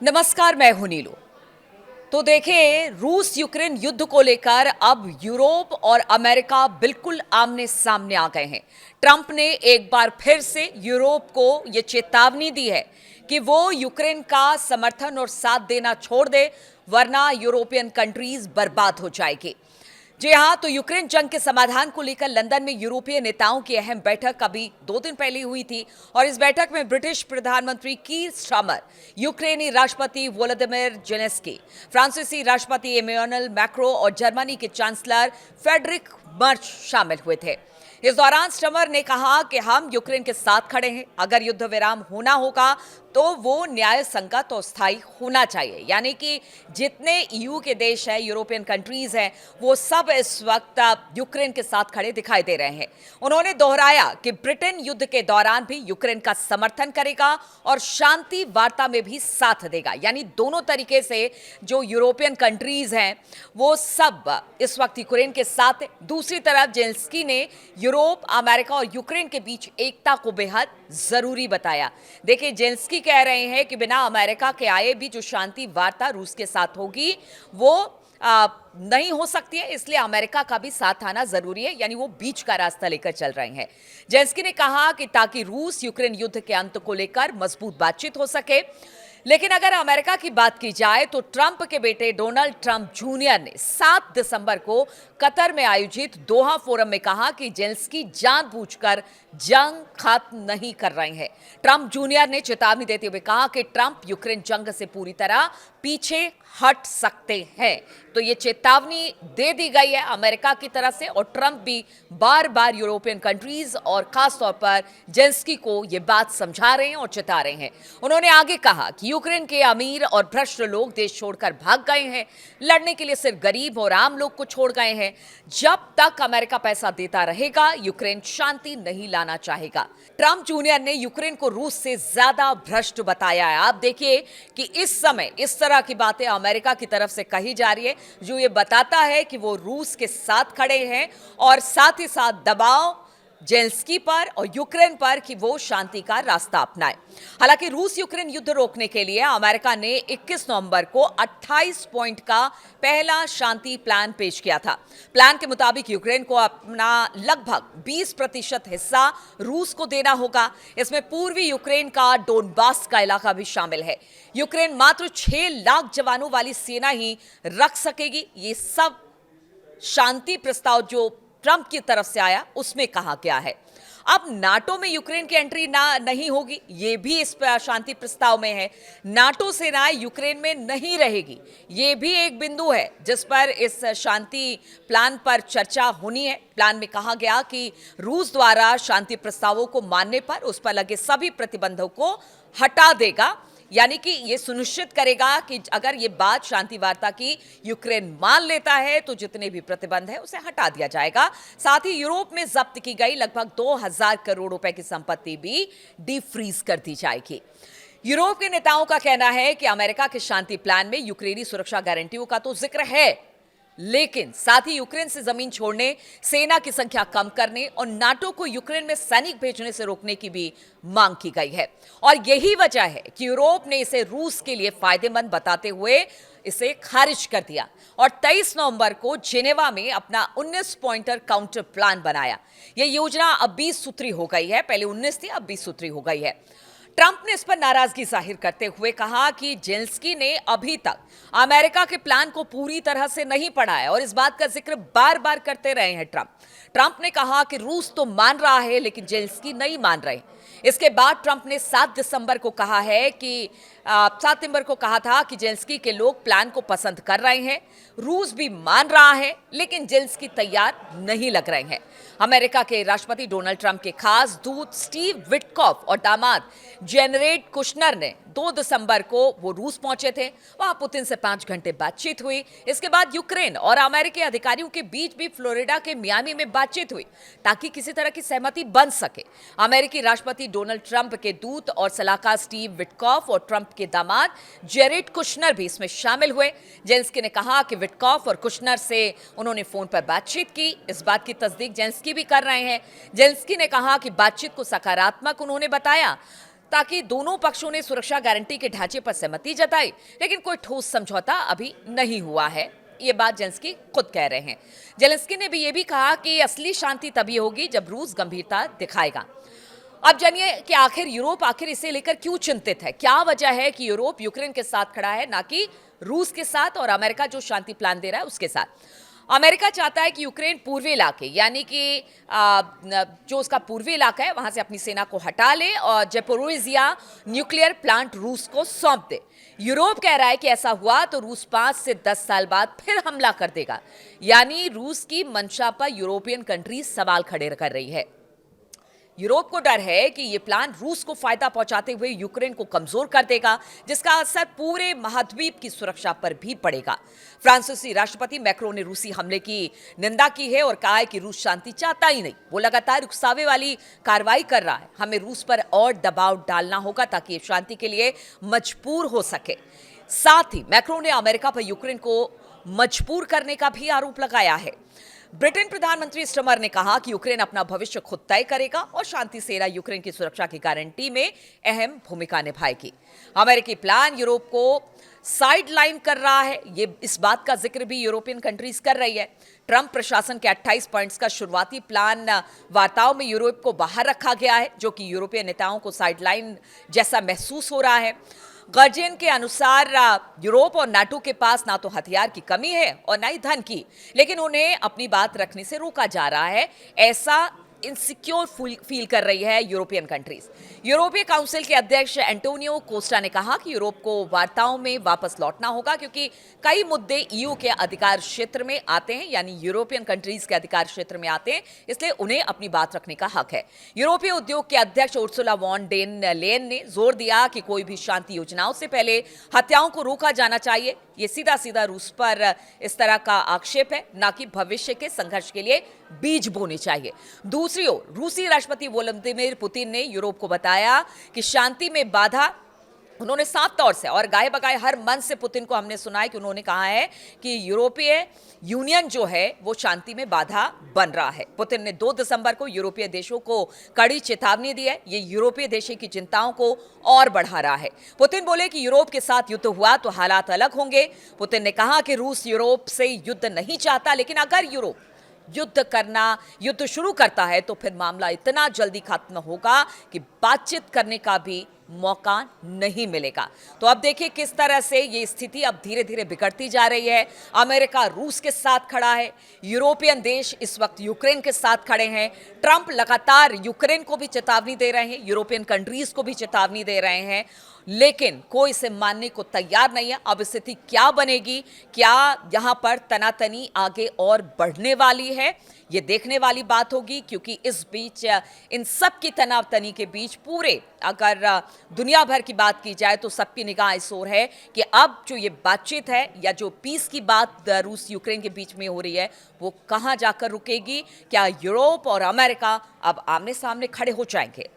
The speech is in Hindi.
नमस्कार, मैं हूं नीलू। तो देखिए, रूस यूक्रेन युद्ध को लेकर अब यूरोप और अमेरिका बिल्कुल आमने सामने आ गए हैं। ट्रंप ने एक बार फिर से यूरोप को यह चेतावनी दी है कि वो यूक्रेन का समर्थन और साथ देना छोड़ दे, वरना यूरोपियन कंट्रीज बर्बाद हो जाएगी। जी हाँ, तो यूक्रेन जंग के समाधान को लेकर लंदन में यूरोपीय नेताओं की अहम बैठक अभी 2 दिन पहले हुई थी और इस बैठक में ब्रिटिश प्रधानमंत्री कीर स्टारमर, यूक्रेनी राष्ट्रपति वोलोदिमिर जेलेंस्की, फ्रांसीसी राष्ट्रपति इमैनुअल मैक्रों और जर्मनी के चांसलर फ्रेडरिक मर्च शामिल हुए थे। इस दौरान स्टारमर ने कहा कि हम यूक्रेन के साथ खड़े हैं। अगर युद्ध विराम होना होगा तो वो न्याय संगत और स्थायी होना चाहिए, यानी कि जितने ईयू के देश हैं, यूरोपियन कंट्रीज हैं, वो सब इस वक्त यूक्रेन के साथ खड़े दिखाई दे रहे हैं। उन्होंने दोहराया कि ब्रिटेन युद्ध के दौरान भी यूक्रेन का समर्थन करेगा और शांति वार्ता में भी साथ देगा, यानी दोनों तरीके से जो यूरोपियन कंट्रीज हैं वो सब इस वक्त यूक्रेन के साथ हैं। दूसरी तरफ जेलेंस्की ने यूरोप, अमेरिका और यूक्रेन के बीच एकता को बेहद जरूरी बताया। देखिए, जेलेंस्की कह रहे हैं कि बिना अमेरिका के आए भी जो शांति वार्ता रूस के साथ होगी वो नहीं हो सकती है, इसलिए अमेरिका का भी साथ आना जरूरी है, यानी वो बीच का रास्ता लेकर चल रहे हैं। जेलेंस्की ने कहा कि ताकि रूस यूक्रेन युद्ध के अंत को लेकर मजबूत बातचीत हो सके। लेकिन अगर अमेरिका की बात की जाए तो ट्रंप के बेटे डोनाल्ड ट्रंप जूनियर ने 7 दिसंबर को कतर में आयोजित दोहा फोरम में कहा कि जेलेंस्की जानबूझकर जंग खत्म नहीं कर रहे हैं। ट्रंप जूनियर ने चेतावनी देते हुए कहा कि ट्रंप यूक्रेन जंग से पूरी तरह पीछे हट सकते हैं। तो ये चेतावनी दे दी गई है अमेरिका की तरफ से और ट्रंप भी बार बार यूरोपियन कंट्रीज और खासतौर पर जेलेंस्की को ये बात समझा रहे हैं और चेता रहे हैं। उन्होंने आगे कहा कि यूक्रेन के अमीर और भ्रष्ट लोग देश छोड़कर भाग गए हैं, लड़ने के लिए सिर्फ गरीब और आम लोग को छोड़ गए हैं। जब तक अमेरिका पैसा देता रहेगा, यूक्रेन शांति नहीं लाना चाहेगा। ट्रंप जूनियर ने यूक्रेन को रूस से ज्यादा भ्रष्ट बताया है। आप देखिए कि इस समय इस तरह की बातें अमेरिका की तरफ से कही जा रही है, जो ये बताता है कि वो रूस के साथ खड़े हैं और साथ ही साथ दबाव जेलेंस्की पर और यूक्रेन पर कि वो शांति का रास्ता अपनाए। हालांकि रूस यूक्रेन युद्ध रोकने के लिए अमेरिका ने 21 नवंबर को 28 पॉइंट का पहला शांति प्लान पेश किया था। प्लान के मुताबिक यूक्रेन को अपना लगभग 20% हिस्सा रूस को देना होगा। इसमें पूर्वी यूक्रेन का डोनबास का इलाका भी शामिल है। यूक्रेन मात्र 6 लाख जवानों वाली सेना ही रख सकेगी। ये सब शांति प्रस्ताव जो ट्रंप की तरफ से आया उसमें कहा गया है। अब नाटो में यूक्रेन की एंट्री नहीं होगी, ये भी इस शांति प्रस्ताव में है। नाटो सेनाएं यूक्रेन में नहीं रहेगी, ये भी एक बिंदु है जिस पर इस शांति प्लान पर चर्चा होनी है। प्लान में कहा गया कि रूस द्वारा शांति प्रस्तावों को मानने पर उस पर लगे सभी प्रतिबंधों को हटा देगा, यानी कि ये सुनिश्चित करेगा कि अगर ये बात शांति वार्ता की यूक्रेन मान लेता है तो जितने भी प्रतिबंध है उसे हटा दिया जाएगा। साथ ही यूरोप में जब्त की गई लगभग 2000 करोड़ रुपए की संपत्ति भी डीफ्रीज कर दी जाएगी। यूरोप के नेताओं का कहना है कि अमेरिका के शांति प्लान में यूक्रेनी सुरक्षा गारंटियों का तो जिक्र है, लेकिन साथ ही यूक्रेन से जमीन छोड़ने, सेना की संख्या कम करने और नाटो को यूक्रेन में सैनिक भेजने से रोकने की भी मांग की गई है। और यही वजह है कि यूरोप ने इसे रूस के लिए फायदेमंद बताते हुए इसे खारिज कर दिया और 23 नवंबर को जेनेवा में अपना 19 पॉइंटर काउंटर प्लान बनाया। यह योजना अब 20 सूत्री हो गई है, पहले 19 थी, अब 20 सूत्री हो गई है। ट्रंप ने इस पर नाराजगी जाहिर करते हुए कहा कि जेलेंस्की ने अभी तक अमेरिका के प्लान को पूरी तरह से नहीं पढ़ा है और इस बात का जिक्र बार बार करते रहे हैं ट्रंप ने कहा कि रूस तो मान रहा है लेकिन जेलेंस्की नहीं मान रहे। इसके बाद ट्रंप ने 7 दिसंबर को कहा है कि 7 दिसंबर को कहा था कि जेलेंस्की के लोग प्लान को पसंद कर रहे हैं, रूस भी मान रहा है, लेकिन जेलेंस्की तैयार नहीं लग रहे हैं। अमेरिका के राष्ट्रपति डोनाल्ड ट्रंप के खास दूत स्टीव विटकॉफ और दामाद जेनेरेट कुशनर ने 2 दिसंबर को वो रूस पहुंचे थे। वहां पुतिन से 5 घंटे बातचीत हुई। इसके बाद यूक्रेन और अमेरिकी अधिकारियों के बीच भी फ्लोरिडा के मियामी में बातचीत हुई ताकि किसी तरह की सहमति बन सके। अमेरिकी राष्ट्रपति डोनाल्ड ट्रंप के दूत और सलाहकार स्टीव विटकॉफ और ट्रंप के दामाद जेरेड कुशनर भी इसमें शामिल हुए। जेलेंस्की ने कहा कि विटकॉफ और कुशनर से उन्होंने फोन पर बातचीत की। इस बात की तस्दीक जेलेंस्की भी कर रहे हैं। जेलेंस्की ने कहा कि बातचीत को सकारात्मक उन्होंने बताया। ताकि दोनों पक्षों ने सुरक्षा गारंटी के ढांचे पर सहमति जताई, लेकिन कोई ठोस समझौता अभी नहीं हुआ है। ये बात जेलेंस्की खुद कह रहे हैं। जेलेंस्की ने भी ये भी कहा कि असली शांति तभी होगी जब रूस गंभीरता दिखाएगा। अब जानिए कि आखिर यूरोप इसे लेकर क्यों चिंतित है। क्या वजह है कि यूरोप यूक्रेन के साथ खड़ा है, ना कि रूस के साथ और अमेरिका जो शांति प्लान दे रहा है उसके साथ। अमेरिका चाहता है कि यूक्रेन पूर्वी इलाके यानी कि जो उसका पूर्वी इलाका है वहां से अपनी सेना को हटा ले और जेपोरोजिया न्यूक्लियर प्लांट रूस को सौंप दे। यूरोप कह रहा है कि ऐसा हुआ तो रूस 5 से 10 साल बाद फिर हमला कर देगा। यानी रूस की मंशा पर यूरोपियन कंट्रीज सवाल खड़े कर रही है। यूरोप को डर है कि यह प्लान रूस को फायदा पहुंचाते हुए यूक्रेन को कमजोर कर देगा, जिसका असर पूरे महाद्वीप की सुरक्षा पर भी पड़ेगा। फ्रांसीसी राष्ट्रपति मैक्रोन ने रूसी हमले की निंदा की है और कहा है कि रूस शांति चाहता ही नहीं, वो लगातार उकसावे वाली कार्रवाई कर रहा है। हमें रूस पर और दबाव डालना होगा ताकि ये शांति के लिए मजबूर हो सके। साथ ही मैक्रोन ने अमेरिका पर यूक्रेन को मजबूर करने का भी आरोप लगाया है। ब्रिटेन प्रधानमंत्री स्टमर ने कहा कि यूक्रेन अपना भविष्य खुद तय करेगा और शांति सेना यूक्रेन की सुरक्षा की गारंटी में अहम भूमिका निभाएगी। अमेरिकी प्लान यूरोप को साइडलाइन कर रहा है, ये इस बात का जिक्र भी यूरोपियन कंट्रीज कर रही है। ट्रंप प्रशासन के 28 पॉइंट्स का शुरुआती प्लान वार्ताओं में यूरोप को बाहर रखा गया है, जो कि यूरोपीय नेताओं को साइडलाइन जैसा महसूस हो रहा है। गार्जियन के अनुसार यूरोप और नाटो के पास ना तो हथियार की कमी है और ना ही धन की, लेकिन उन्हें अपनी बात रखने से रोका जा रहा है। ऐसा इनसिक्योर फील कर रही है यूरोपियन कंट्रीज। यूरोपीय काउंसिल के अध्यक्ष एंटोनियो कोस्टा ने कहा कि यूरोप को वार्ताओं में वापस लौटना होगा, क्योंकि कई मुद्दे ईयू के अधिकार क्षेत्र में आते हैं, यानी यूरोपियन कंट्रीज के अधिकार क्षेत्र में आते हैं, इसलिए उन्हें अपनी बात रखने का हक है। यूरोपीय उद्योग के अध्यक्ष उर्सुला वॉन डेन लेयन ने जोर दिया कि कोई भी शांति योजनाओं से पहले हत्याओं को रोका जाना चाहिए। ये सीधा सीधा रूस पर इस तरह का आक्षेप है, ना कि भविष्य के संघर्ष के लिए बीज बोने चाहिए। दूसरी ओर रूसी राष्ट्रपति व्लादिमीर पुतिन ने यूरोप को बताया कि शांति में बाधा, उन्होंने साफ तौर से और गाए बगाए हर मन से पुतिन को हमने सुना है कि उन्होंने कहा है कि यूरोपीय यूनियन जो है वो शांति में बाधा बन रहा है। पुतिन ने 2 दिसंबर को यूरोपीय देशों को कड़ी चेतावनी दी है। ये यूरोपीय देशों की चिंताओं को और बढ़ा रहा है। पुतिन बोले कि यूरोप के साथ युद्ध हुआ तो हालात अलग होंगे। पुतिन ने कहा कि रूस यूरोप से युद्ध नहीं चाहता, लेकिन अगर यूरोप युद्ध शुरू करता है तो फिर मामला इतना जल्दी खत्म होगा कि बातचीत करने का भी मौका नहीं मिलेगा। तो अब देखिए किस तरह से ये स्थिति अब धीरे धीरे बिगड़ती जा रही है। अमेरिका रूस के साथ खड़ा है, यूरोपियन देश इस वक्त यूक्रेन के साथ खड़े हैं। ट्रंप लगातार यूक्रेन को भी चेतावनी दे रहे हैं, यूरोपियन कंट्रीज को भी चेतावनी दे रहे हैं, लेकिन कोई इसे मानने को तैयार नहीं है। अब स्थिति क्या बनेगी, क्या यहां पर तनातनी आगे और बढ़ने वाली है, ये देखने वाली बात होगी, क्योंकि इस बीच इन सब की तनातनी के बीच पूरे अगर दुनिया भर की बात की जाए तो सबकी निगाह इस ओर है कि अब जो ये बातचीत है या जो पीस की बात रूस यूक्रेन के बीच में हो रही है वो कहां जाकर रुकेगी। क्या यूरोप और अमेरिका अब आमने सामने खड़े हो जाएंगे?